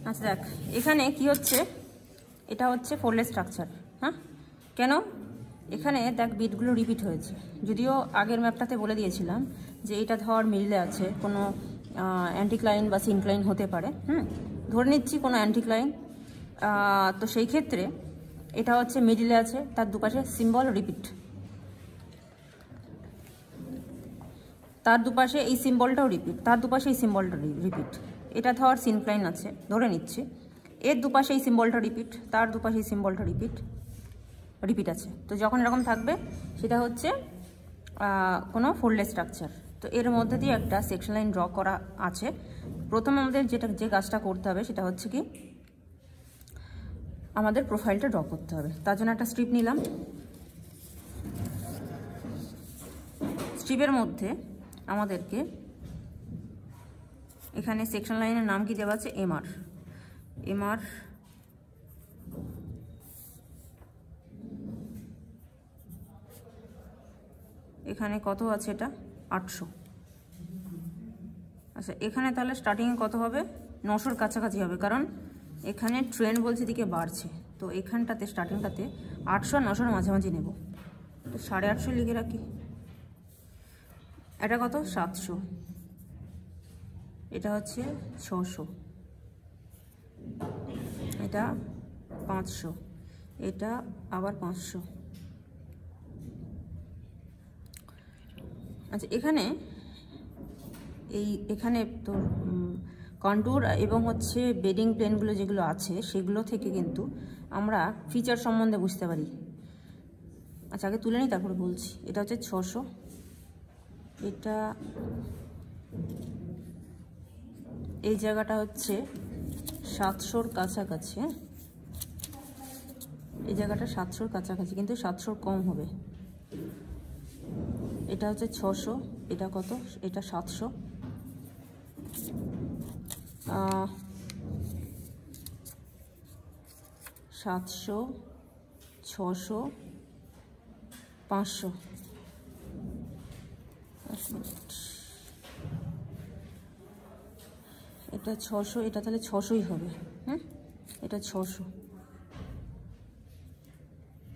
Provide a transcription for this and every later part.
আচ্ছা দেখ এখানে কি হচ্ছে, এটা হচ্ছে ফোরলেস স্ট্রাকচার। হ্যাঁ কেন এখানে দেখ বিটগুলো রিপিট হয়েছে, যদিও আগের ম্যাপটাতে বলে দিয়েছিলাম যে এটা ধর মিডলে আছে, কোনো অ্যান্টিক্লাইন বা সিনক্লাইন হতে পারে। ধরে নিচ্ছি কোনো অ্যান্টিক্লাইন, তো সেই ক্ষেত্রে এটা হচ্ছে মিডলে আছে, তার দুপাশে সিম্বল রিপিট, তার দুপাশে এই সিম্বলটাও রিপিট, তার দুপাশে এই সিম্বলটা রিপিট। এটা ধর সিনক্লাইন আছে ধরে নিচ্ছি, এর দুপাশে এই সিম্বলটা রিপিট, তার দুপাশে এই সিম্বলটা রিপিট আছে। তো যখন এরকম থাকবে সেটা হচ্ছে কোনো ফোরলেস স্ট্রাকচার। তো এর মধ্যে দিয়ে একটা সেকশন লাইন ড্র করা আছে। প্রথমে আমাদের যে কাজটা করতে হবে সেটা হচ্ছে কি, আমাদের প্রোফাইলটা ড্র করতে হবে। তার জন্য একটা স্ট্রিপ নিলাম, স্ট্রিপের মধ্যে আমাদেরকে এখানে সেকশন লাইনের নাম কি দেওয়া আছে, এমআর। এখানে কত আছে, এটা 800। আচ্ছা এখানে তাহলে স্টার্টিংয়ে কত হবে, 900-র কাছাকাছি হবে, কারণ এখানে ট্রেন্ড বলছে দিকে বাড়ছে। তো এখানটাতে স্টার্টিংটাতে 800-900-র মাঝামাঝি নেব, তো 850 লিখে রাখি। এটা কত, 700, এটা হচ্ছে 600, এটা 500, এটা আবার 500। আচ্ছা এখানে তো কন্ট্যুর এবং হচ্ছে বেডিং প্লেনগুলো যেগুলো আছে সেগুলো থেকে কিন্তু আমরা ফিচার সম্বন্ধে বুঝতে পারি। আচ্ছা আগে তুলে নিই তারপরে বলছি। এটা হচ্ছে 600, এটা এই জায়গাটা হচ্ছে 700-র কাছাকাছি। হ্যাঁ এই জায়গাটা 700-র কাছাকাছি, কিন্তু 700-র কম হবে। এটা হচ্ছে 600, এটা কত, এটা 700, 700, 600, 500। এটা 600, এটা তাহলে 600ই হবে। এটা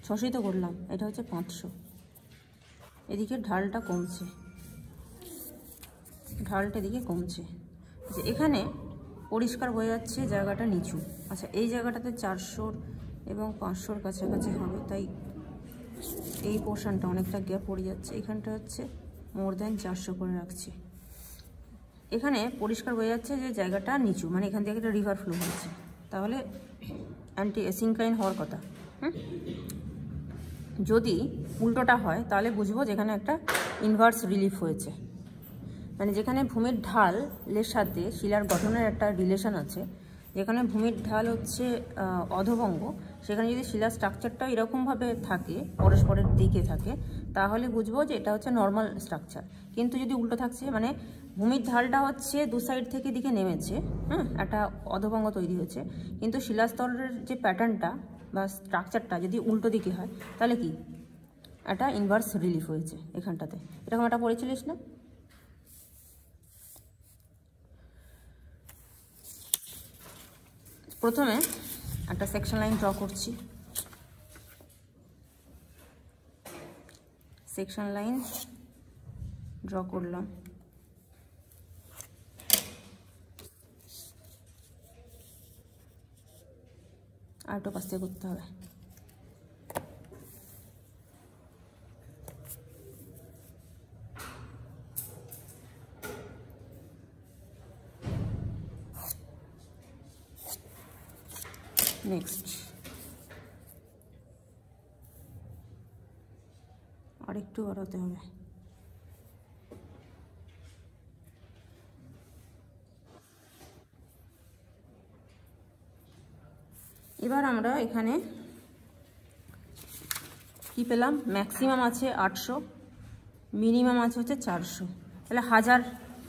600ই তো করলাম। এটা হচ্ছে 500। এদিকে ঢালটা কমছে, ঢালটা এদিকে কমছে। আচ্ছা এখানে পরিষ্কার বোঝা যাচ্ছে জায়গাটা নিচু। আচ্ছা এই জায়গাটাতে 400 এবং 500-র কাছাকাছি হবে, তাই এই পোর্শনটা অনেকটা গ্যাপ পড়ে যাচ্ছে। এখানটা হচ্ছে মোর দ্যান 400 করে রাখছি। এখানে পরিষ্কার বোঝা যাচ্ছে যে জায়গাটা নিচু, মানে এখান থেকে একটা রিভার ফ্লো হচ্ছে, তাহলে সিনক্লাইন হওয়ার কথা। যদি উল্টোটা হয় তাহলে বুঝবো যেখানে একটা ইনভার্স রিলিফ হয়েছে, মানে যেখানে ভূমির ঢালের সাথে শিলার গঠনের একটা রিলেশন আছে। যেখানে ভূমির ঢাল হচ্ছে অধভঙ্গ, সেখানে যদি শিলার স্ট্রাকচারটাও এরকমভাবে থাকে, পরস্পরের দিকে থাকে, তাহলে বুঝবো যে এটা হচ্ছে নর্মাল স্ট্রাকচার। কিন্তু যদি উল্টো থাকছে, মানে ভূমির ঢালটা হচ্ছে দু সাইড থেকে দিকে নেমেছে, একটা অধভঙ্গ তৈরি হয়েছে, কিন্তু শিলাস্তরের যে প্যাটার্নটা বা স্ট্রাকচারটা যদি উল্টো দিকে হয় তাহলে কি একটা ইনভার্স রিলিফ হয়েছে এখানটাতে। এরকম একটা পড়েছিলিস না? প্রথমে একটা সেকশন লাইন ড্র করছি, সেকশন লাইন ড্র করলাম। আর একটু পাশ থেকে করতে হবে। নেক্সট আর একটু বাড়াতে হবে। এবার আমরা এখানে কি পেলাম, ম্যাক্সিমাম আছে 800, মিনিমাম আছে হচ্ছে 400, তাহলে 1000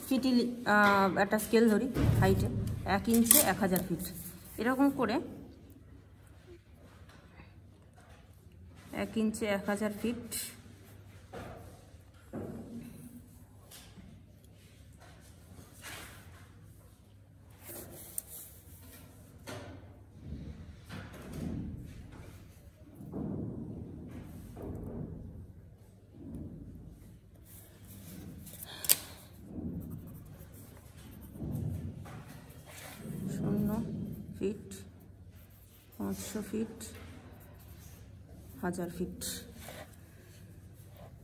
ফিট একটা স্কেল ধরি হাইটে, 1 ইঞ্চে 1000 ফিট, এরকম করে 1 ইঞ্চে 1000 ফিট। Feet, 500 feet, 1000 feet.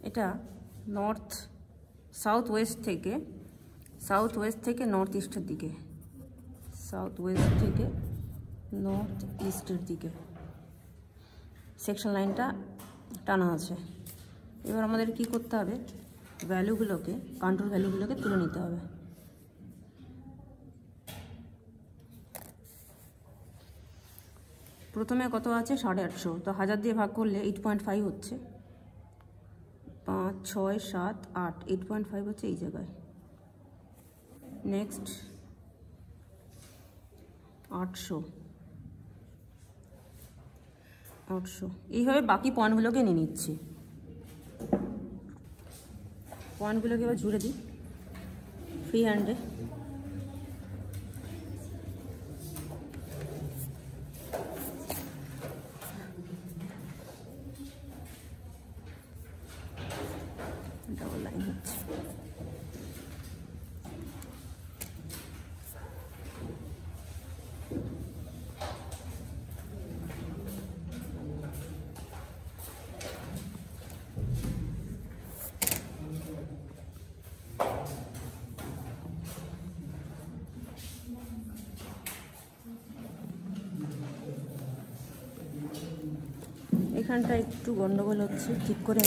এটা সাউথ ওয়েস্ট থেকে নর্থ ইস্টের দিকে, সাউথ ওয়েস্ট থেকে নর্থ ইস্টের দিকে সেকশন লাইনটা টানা আছে। এবার আমাদের কি করতে হবে, ভ্যালুগুলোকে, কন্ট্রোল ভ্যালুগুলোকে তুলে নিতে হবে। প্রথমে কত আছে 850, তো 1000 দিয়ে ভাগ করলে 8.5 হচ্ছে, 5, 6, 7, 8, 8.5 হচ্ছে এই জায়গায়। নেক্সট 800, এইভাবে বাকি পয়েন্টগুলোকে নিয়ে নিচ্ছি। পয়েন্টগুলোকে এবার জুড়ে দিই ফ্রি হ্যান্ডে। ডাবল লাইন হচ্ছে। এখানটা একটু গন্ডগোল হচ্ছে, ঠিক করে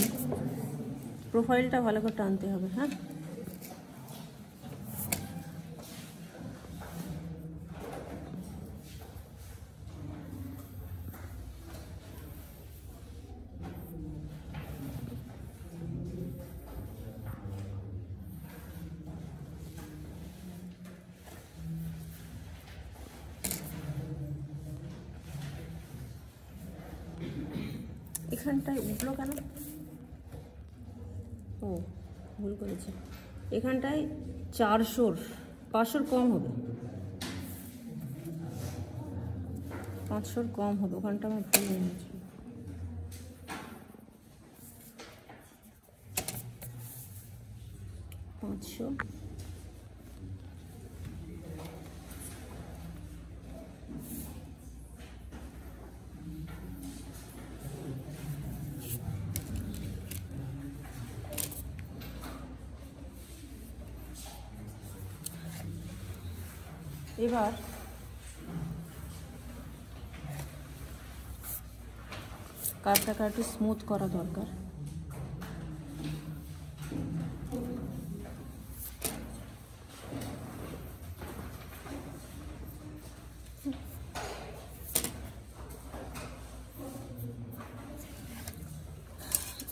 প্রোফাইলটা ভালো করে টানতে হবে। হ্যাঁ, এখানটায় উঠলো কেন? ও ভুল করেছি, এখানটায় 400, 500 কম হবে, 500 কম হবে, ওখানটা আমার ভুল হয়ে গেছে। এবার কার্ভটাকে একটু স্মুথ করা দরকার।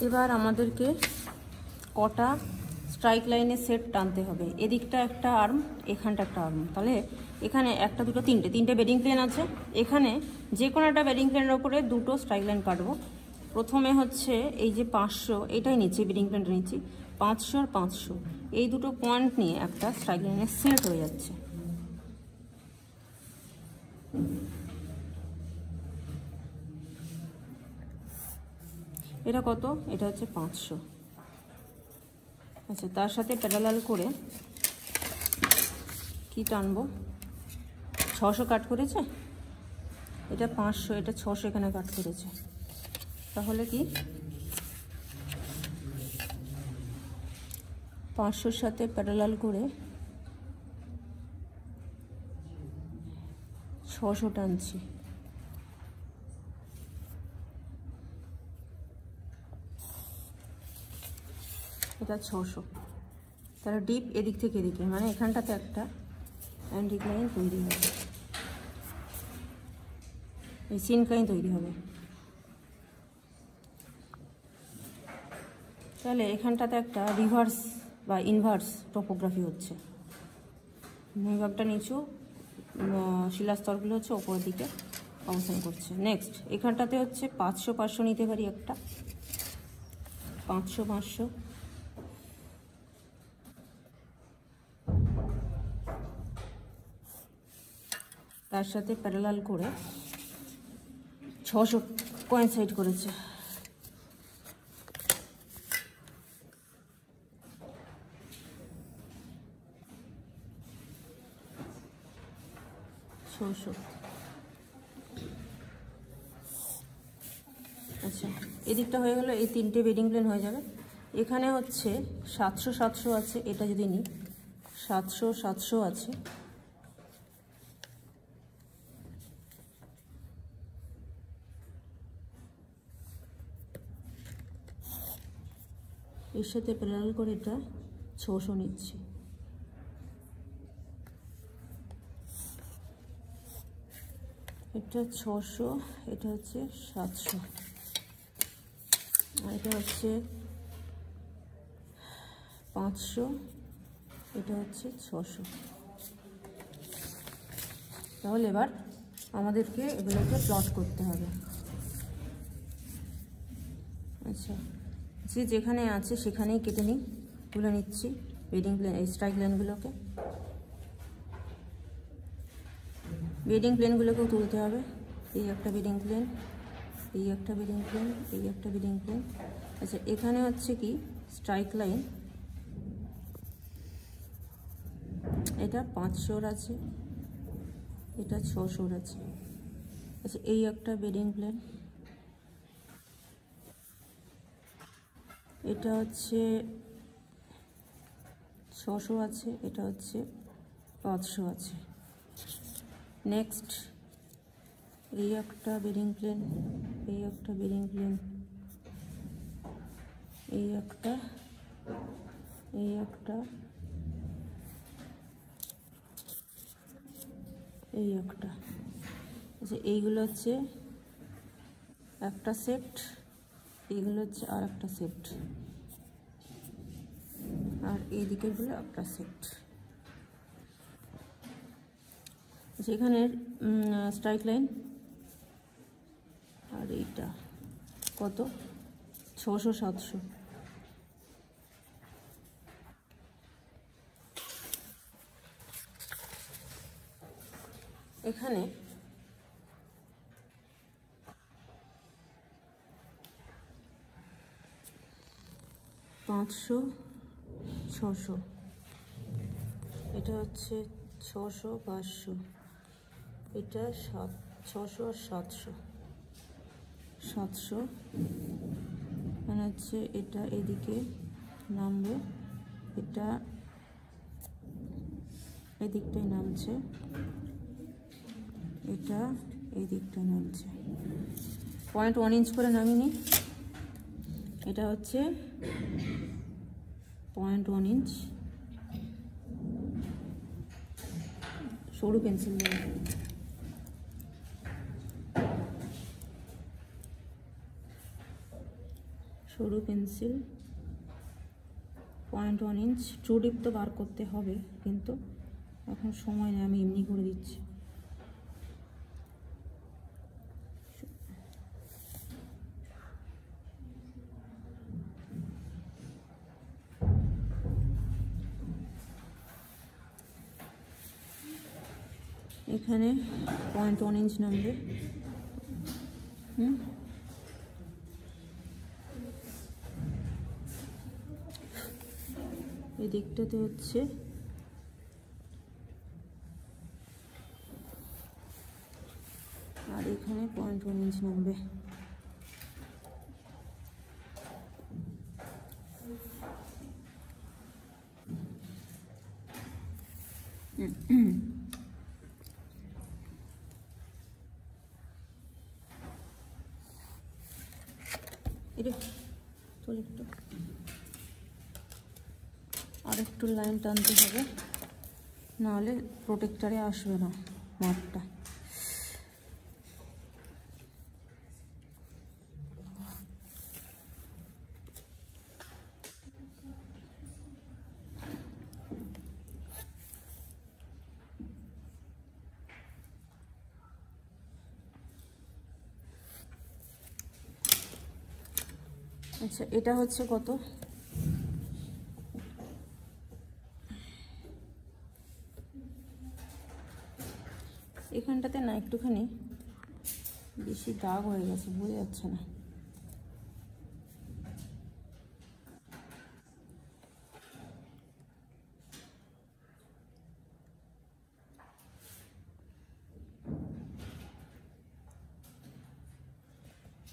এবার আমাদেরকে কটা স্ট্রাইক লাইনের সেট টানতে হবে। এদিকটা একটা আর্ম, এখানটা একটা আর্ম, তাহলে এখানে একটা, দুটো, তিনটে বেডিং প্লেন আছে। এখানে যে কোনো একটা বেডিং প্লেনের ওপরে দুটো স্ট্রাইক লাইন কাটবো। প্রথমে হচ্ছে এই যে 500, এটাই নিচ্ছি, বেডিং প্লেনটা নিচ্ছি, 500 আর 500, এই দুটো পয়েন্ট নিয়ে একটা স্ট্রাইক লাইনের সেট হয়ে যাচ্ছে। এটা কত? এটা হচ্ছে 500। আচ্ছা, তার সাথে প্যারালাল করে কি টানবো, 600 কাট করেছে, এটা 500, এটা 600 এখানে কাট করেছে, তাহলে কি 500-র সাথে প্যারালাল করে 600 টানছি। এটা 600, তাহলে ডিপ এদিক থেকে এদিকে, মানে এখানটাতে একটা অ্যান্টিক লাইন তৈরি হবে, এই সিনক লাইন তৈরি হবে। তাহলে এখানটাতে একটা রিভার্স বা ইনভার্স টপোগ্রাফি হচ্ছে। ভূমিভাগটা নিচু, শিলাস্তরগুলো হচ্ছে ওপরের দিকে অবস্থান করছে। নেক্সট এখানটাতে হচ্ছে 500 নিতে পারি একটা, 500, তার সাথে প্যারালাল করে 600 কোয়েনসাইড করেছে। 600 আচ্ছা, এদিকটা হয়ে গেল, এই 3টে বেডিং প্লেন হয়ে যাবে। এখানে হচ্ছে 700 700 আছে, এটা যদি নিই 700 700 আছে, এর সাথে প্যারালাল করে এটা 600 নিচ্ছি। এটা 600, এটা হচ্ছে 700, আর এটা হচ্ছে 500, এটা হচ্ছে 600। তাহলে এবার আমাদেরকে এগুলোকে প্লট করতে হবে। আচ্ছা, যে যেখানে আছে সেখানেই কেটে নিই, তুলে নিচ্ছি বেডিং প্লেন, এই স্ট্রাইক লাইনগুলোকে। বেডিং প্লেনগুলোকেও তুলতে হবে। এই একটা বেডিং প্লেন, এই একটা বেডিং প্লেন, এই একটা বেডিং প্লেন। আচ্ছা, এখানে হচ্ছে কি স্ট্রাইক লাইন, এটা 500 আছে, এটা 600 আছে। আচ্ছা, এই একটা বেডিং প্লেন, এটা হচ্ছে 600 আছে, এটা হচ্ছে 500 আছে। নেক্সট এই একটা বেডিং প্লেন, এই একটা বেডিং প্লেন, এই একটা, এই একটা, এই একটা। আচ্ছা, এইগুলো হচ্ছে একটা সেট, এইগুলো হচ্ছে আর একটা সেট, আর এই দিকেরগুলো একটা সেট। যেখানে স্ট্রাইক লাইন আর এইটা কত 600 700। এখানে পাঁচশো 600, এটা হচ্ছে 600 500, এটা 600 আর 700 700, মানে হচ্ছে এটা এদিকে নামবে, এটা এদিকটাই নামছে, এটা এই দিকটা নামছে। 0.1 ইঞ্চ করে নামিয়ে নিই। এটা হচ্ছে 0.1 ইঞ্চ, সরু পেন্সিল দিয়ে সরু পেন্সিল 0.1 ইঞ্চ। ট্রু ডিপ তো বার করতে হবে, কিন্তু এখন সময় নেই, আমি এমনি করে দিচ্ছি। এখানে 0.1 ইঞ্চ নামবে। এই দিকটাতে হচ্ছে আর এখানে 0.1 ইঞ্চ নামবে। এটা চল একটু আর একটু লাইন টানতে হবে, নাহলে প্রোটেক্টারে আসবে না মাপটা। আচ্ছা, এটা হচ্ছে কত, এখানটাতে না একটুখানি বেশি দাগ হয়ে গেছে, বোঝা যাচ্ছে না।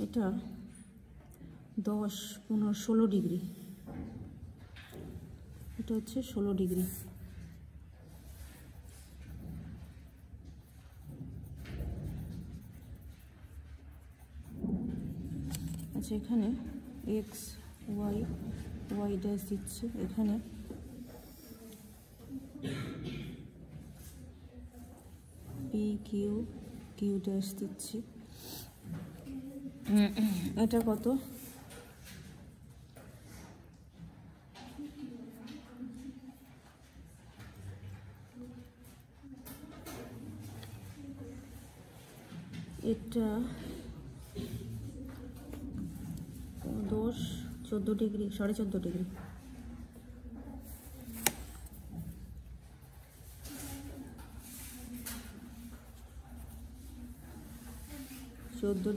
এটা 10, 15, 16 ডিগ্রি। এটা হচ্ছে 16 ডিগ্রি। আচ্ছা, এখানে এক্স ওয়াই, ওয়াই ড্যাশ দিচ্ছি, এখানে পি কিউ, কিউ ড্যাশ দিচ্ছি। এটা কত? এটা 10, 14 ডিগ্রি, 14.5 ডিগ্রি।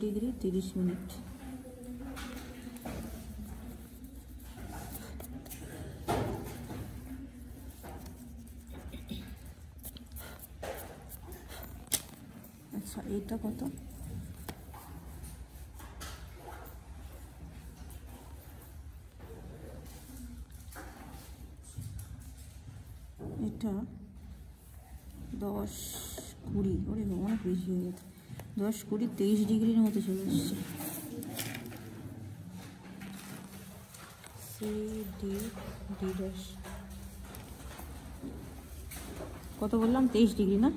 Degree 30 minute. আচ্ছা, এটা কত? এটা 10, 20, ওরে অনেক বেশি হয়ে গেছে। 10, 20, 23 ডিগ্রির মতো চলে এসছে। সি ডি, ডি ড্যাশ কত বললাম? 23 ডিগ্রি না?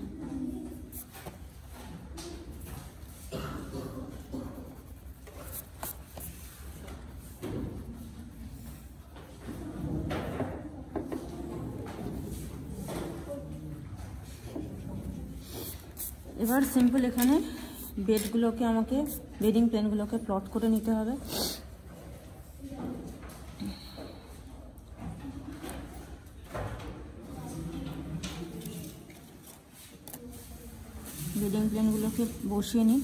এবার সিম্পল এখানে বেডগুলোকে, আমাকে বেডিং প্লেনগুলোকে প্লট করে নিতে হবে। বেডিং প্লেনগুলোকে বসিয়ে নিই।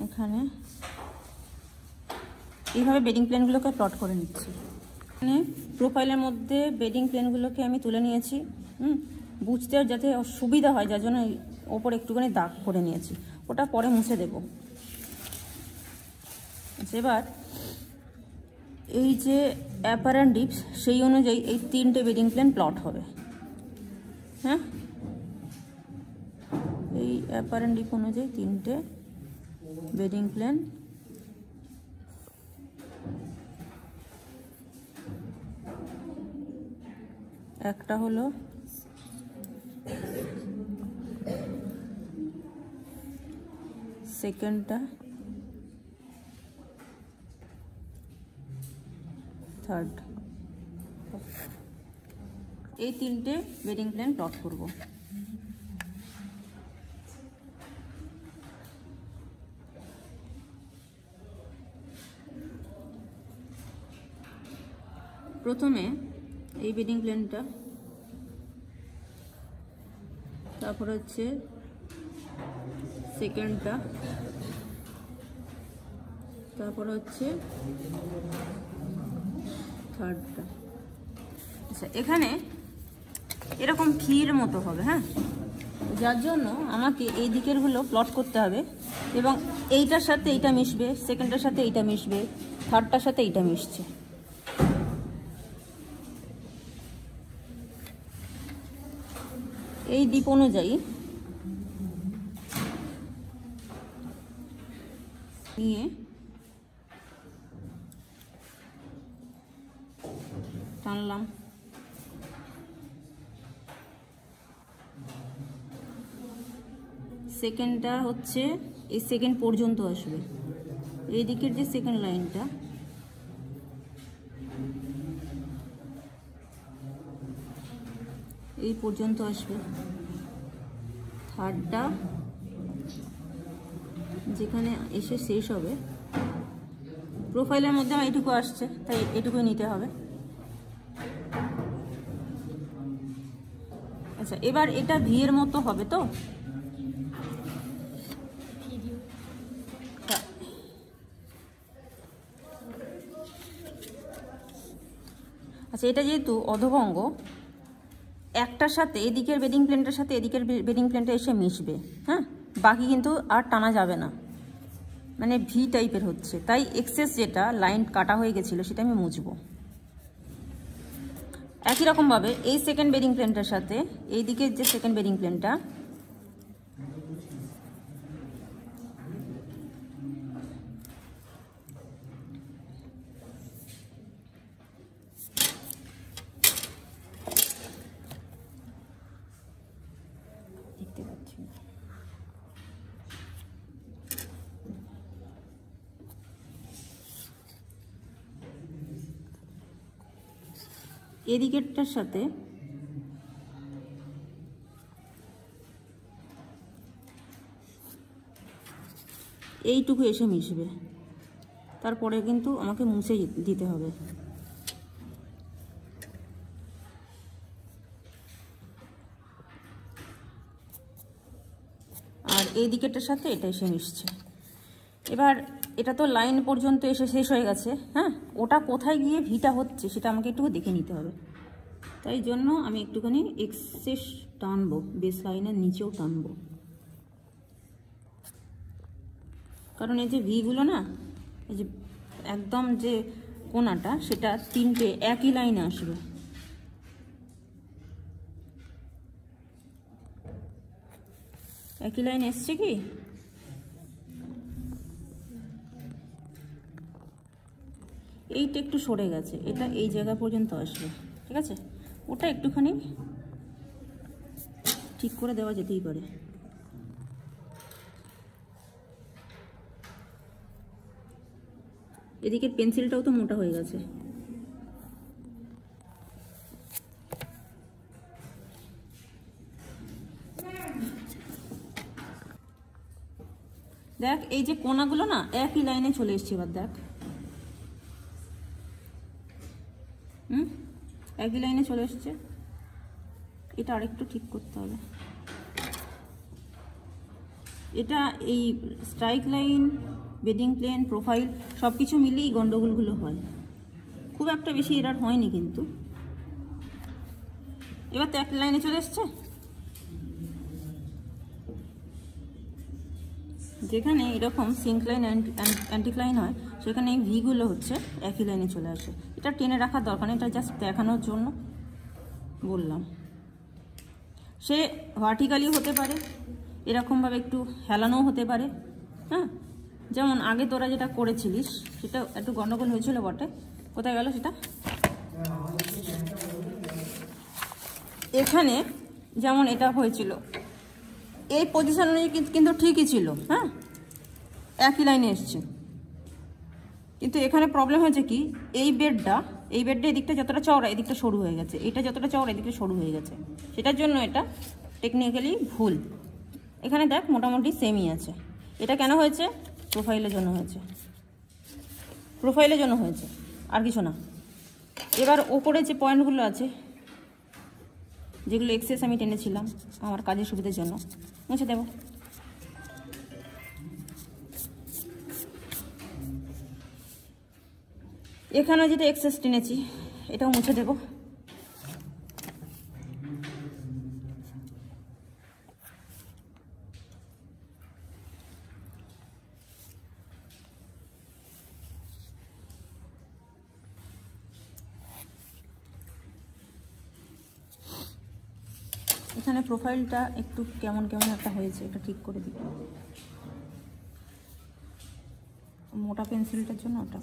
এখানে এইভাবে বেডিং প্লেনগুলোকে প্লট করে নিচ্ছি। এখানে প্রোফাইলের মধ্যে বেডিং প্লেনগুলোকে আমি তুলে নিয়েছি, বুঝতে যাতে সুবিধা হয়, যার জন্য ওপরে একটুখানি দাগ করে নিয়েছি, ওটা পরে মুছে দেব। এবার এই যে অ্যাপারেন্ট ডিপস, সেই অনুযায়ী এই 3টে বেডিং প্লেন প্লট হবে। হ্যাঁ, এই অ্যাপারেন্ট ডিপ অনুযায়ী 3টে বেডিং প্লেন একটা হলো সেকেন্ডটা, থার্ড। এই 3টে বেডিং প্লেন প্লট করব। প্রথমে এই বেডিং প্লেনটা, তারপর হচ্ছে সেকেন্ডটা, তারপর হচ্ছে থার্ডটা। আচ্ছা, এখানে এরকম ক্ষীর মতো হবে। হ্যাঁ, যার জন্য আমাকে এই দিকেরগুলো প্লট করতে হবে, এবং এইটার সাথে এইটা মিশবে, সেকেন্ডটার সাথে এইটা মিশবে, থার্ডটার সাথে এইটা মিশছে। এই দ্বীপ অনুযায়ী নিয়ে টানলাম। সেকেন্ডটা হচ্ছে এই সেকেন্ড পর্যন্ত আসবে, এই দিকের যে সেকেন্ড লাইনটা এই পর্যন্ত আসবে। থার্ডটা যেখানে এসে শেষ হবে, প্রোফাইলের মধ্যে আমার এইটুকু আসছে, তাই এটুকুই নিতে হবে। আচ্ছা, এবার এটা ভি এর মতো হবে তো? আচ্ছা, এটা যেহেতু অধভঙ্গ, একটার সাথে এদিকের বেডিং প্লেনটার সাথে এদিকের বেডিং প্লেনটা এসে মিশবে, হ্যাঁ, বাকি কিন্তু আর টানা যাবে না, মানে ভি টাইপের হচ্ছে। তাই এক্সেস যেটা লাইন কাটা হয়ে গেছিলো সেটা আমি মুছবো। একই রকমভাবে এই সেকেন্ড বেডিং প্লেনটার সাথে এই দিকের যে সেকেন্ড বেডিং প্লেনটা, দেখতে পাচ্ছি এদিকেরটার সাথে এইটুকু এসে মিশবে, তারপরে কিন্তু আমাকে মুছে দিতে হবে। আর এই দিকেরটার সাথে এটা এসে মিশছে। এবার এটা তো লাইন পর্যন্ত এসে শেষ হয়ে গেছে, হ্যাঁ, ওটা কোথায় গিয়ে ভিটা হচ্ছে সেটা আমাকে একটু দেখে নিতে হবে। তাই জন্য আমি একটুখানি এক্সেস টানবো, বেস লাইনের নিচেও টানবো, কারণ এই যে ভিগুলো না, এই যে একদম যে কোনাটা সেটা তিনটে একই লাইনে আসবে। একই লাইন এসছে কি? এইটা একটু সরে গেছে, এটা এই জায়গা পর্যন্ত আসবে, ঠিক আছে? ওটা একটুখানি ঠিক করে দেওয়া যেতেই পারে। এদিকের পেন্সিলটাও তো মোটা হয়ে গেছে। দেখ, এই যে কোনাগুলো না একই লাইনে চলে এসছে। এবার দেখ, একই লাইনে চলে এসছে। এটা আরেকটু ঠিক করতে হবে। এটা এই strike line, bedding plane, profile সব কিছু মিলিয়েই গন্ডগোলগুলো হয়, খুব একটা বেশি এরার হয়নি কিন্তু। এবার তো এক লাইনে চলে এসছে। যেখানে এরকম সিঙ্ক লাইন অ্যান্টিক লাইন হয় সেখানে এই ভিগুলো হচ্ছে একই লাইনে চলে আসে। এটা টেনে রাখার দরকার নেই, এটা জাস্ট দেখানোর জন্য বললাম। সে ভার্টিক্যালি হতে পারে, এরকমভাবে একটু হেলানোও হতে পারে, হ্যাঁ, যেমন আগে তোরা যেটা করেছিলিস সেটা একটু গন্ডগোল হয়েছিল বটে। কোথায় গেল সেটা? এখানে যেমন এটা হয়েছিল, এই পজিশন অনুযায়ী কিন্তু ঠিকই ছিল, হ্যাঁ, একই লাইনে এসছে। কিন্তু এখানে প্রবলেম হয়েছে কি, এই বেডটা এদিকটা যতটা চওড়া এদিকটা সরু হয়ে গেছে, এটা যতটা চওড়া এদিকটা সরু হয়ে গেছে। সেটার জন্য এটা টেকনিক্যালি ভুল। এখানে দেখ মোটামুটি সেমই আছে। এটা কেন হয়েছে? প্রোফাইলের জন্য হয়েছে, প্রোফাইলের জন্য হয়েছে, আর কিছু না। এবার ওপরে যে পয়েন্টগুলো আছে, যেগুলো এক্সেস আমি টেনেছিলাম আমার কাজের সুবিধার জন্য, মুছে দেব। এখানে যেটা এক্সেস টেনেছি এটাও মুছে দেব। এখানে প্রোফাইলটা একটু কেমন কেমন একটা হয়েছে, এটা ঠিক করে দিব। মোটা পেন্সিলটার জন্য ওটা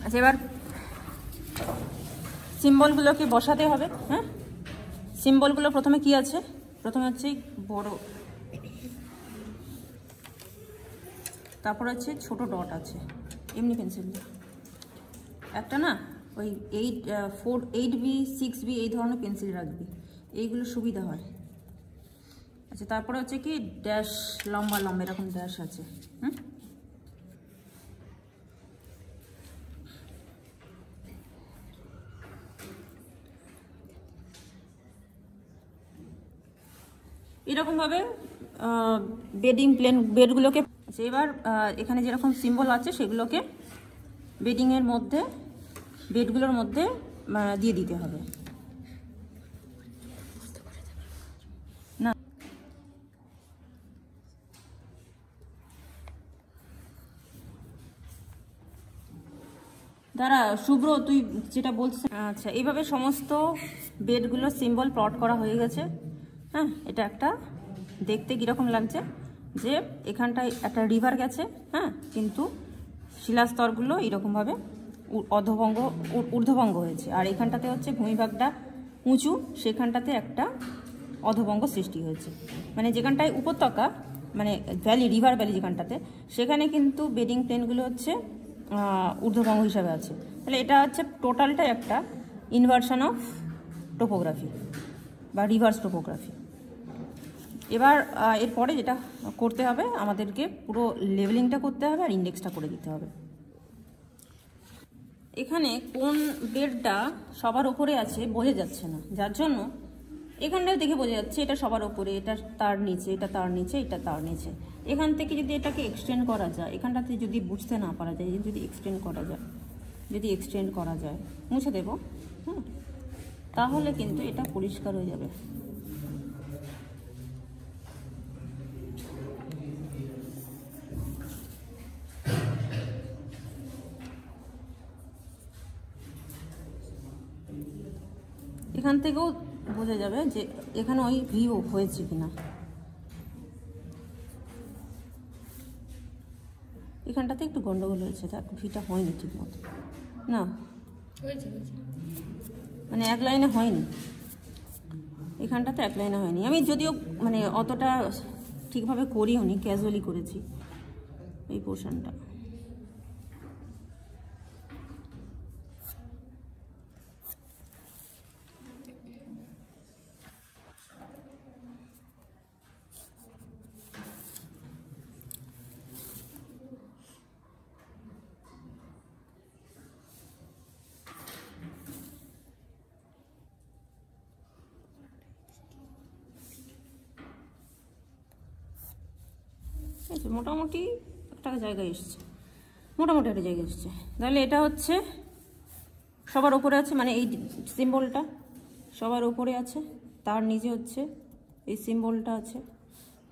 আচ্ছা। এবার সিম্বলগুলোকে বসাতে হবে, হ্যাঁ। সিম্বলগুলো প্রথমে কি আছে? প্রথমে হচ্ছে বড়, তারপর হচ্ছে ছোট ডট আছে, এমনি পেন্সিল একটা না, ওই 8B 6B এই ধরনের পেন্সিল রাখবি, এইগুলো সুবিধা হয়। আচ্ছা, তারপরে হচ্ছে কি ড্যাশ, লম্বা লম্বা এরকম ড্যাশ আছে। এরকমভাবে বেডিং প্লেন বেডগুলোকে, এবার এখানে যেরকম সিম্বল আছে সেগুলোকে বেডিংয়ের মধ্যে, বেডগুলোর মধ্যে দিয়ে দিতে হবে। না দাঁড়া শুভ্র, তুই যেটা বলছিস। আচ্ছা, এইভাবে সমস্ত বেডগুলোর সিম্বল প্লট করা হয়ে গেছে। হ্যাঁ, এটা একটা দেখতে কীরকম লাগছে যে এখানটায় একটা রিভার গেছে, হ্যাঁ, কিন্তু শিলাস্তরগুলো এরকমভাবে অধভঙ্গ ঊর্ধ্বভঙ্গ হয়েছে, আর এখানটাতে হচ্ছে ভূমিভাগটা উঁচু, সেখানটাতে একটা অধভঙ্গ সৃষ্টি হয়েছে। মানে যেখানটায় উপত্যকা, মানে ভ্যালি, রিভার ভ্যালি যেখানটাতে, সেখানে কিন্তু বেডিং প্লেনগুলো হচ্ছে ঊর্ধ্বভঙ্গ হিসাবে আছে। তাহলে এটা হচ্ছে টোটালটাই একটা ইনভার্সন অফ টোপোগ্রাফি বা রিভার্স টোপোগ্রাফি। এবার এরপরে যেটা করতে হবে, আমাদেরকে পুরো লেভেলিংটা করতে হবে আর ইন্ডেক্সটা করে দিতে হবে। এখানে কোন বেডটা সবার ওপরে আছে বোঝা যাচ্ছে না, যার জন্য এখানটায় দেখে বোঝা যাচ্ছে এটা সবার ওপরে, এটা তার নিচে, এটা তার নিচে, এটা তার নিচে। এখান থেকে যদি এটাকে এক্সটেন্ড করা যায়, এখানটাতে যদি বুঝতে না পারা যায়, যদি এক্সটেন্ড করা যায়, মুছে দেব, হ্যাঁ, তাহলে কিন্তু এটা পরিষ্কার হয়ে যাবে। এখান থেকেও বোঝা যাবে যে এখানে ওই ভিউ হয়েছে কিনা। এখানটাতে একটু গন্ডগোল হয়েছে, দেখ ভিটা হয়নি ঠিক মতো, না মানে এক লাইনে হয়নি, এখানটাতে এক লাইনে হয়নি। আমি যদিও মানে অতটা ঠিকভাবে করিও নি, ক্যাজুয়ালি করেছি এই পোর্শনটা। মোটামুটি একটা জায়গায় এসছে, তাহলে এটা হচ্ছে সবার উপরে আছে, মানে এই সিম্বলটা সবার উপরে আছে, তার নিচে হচ্ছে এই সিম্বলটা আছে,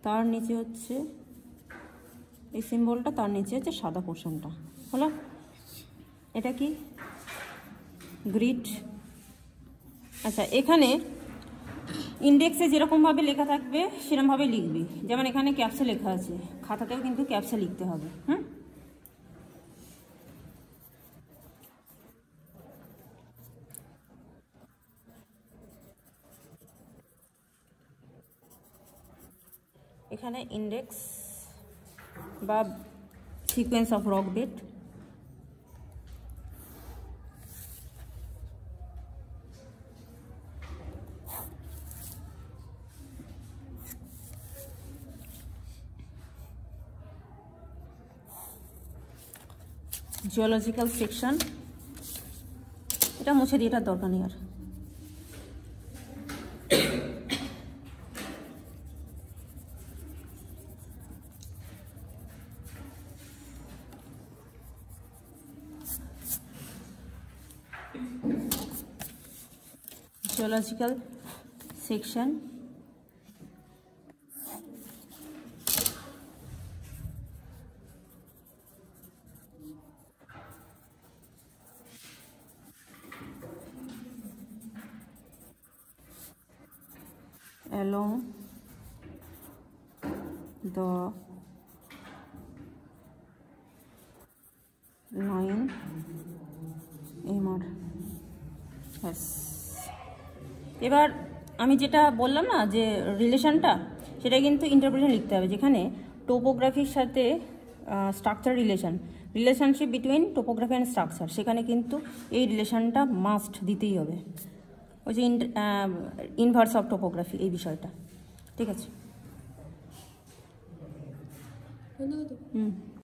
তার নিচে হচ্ছে এই সিম্বলটা, তার নিচে হচ্ছে সাদা পোর্শনটা হলো। এটা কি গ্রিড। আচ্ছা, এখানে ইন্ডেক্সে যেরকমভাবে লেখা থাকবে সেরকমভাবে লিখবি, যেমন এখানে ক্যাপসে লেখা আছে, খাতাতেও কিন্তু ক্যাপসে লিখতে হবে। এখানে ইন্ডেক্স বা sequence of rock bed, geological section, এটা মুছে দিয়ে, এটার দরকার নেই আর। Geological section, along the line MR। এবার আমি যেটা বললাম না যে রিলেশনটা, সেটা কিন্তু ইন্টারপ্রিটেশন লিখতে হবে, যেখানে টোপোগ্রাফির সাথে structure relationship between topography and structure, সেখানে কিন্তু এই রিলেশনটা মাস্ট দিতেই হবে, ওই যে ইনভার্স অফ টোপোগ্রাফি এই বিষয়টা। ঠিক আছে। হুম।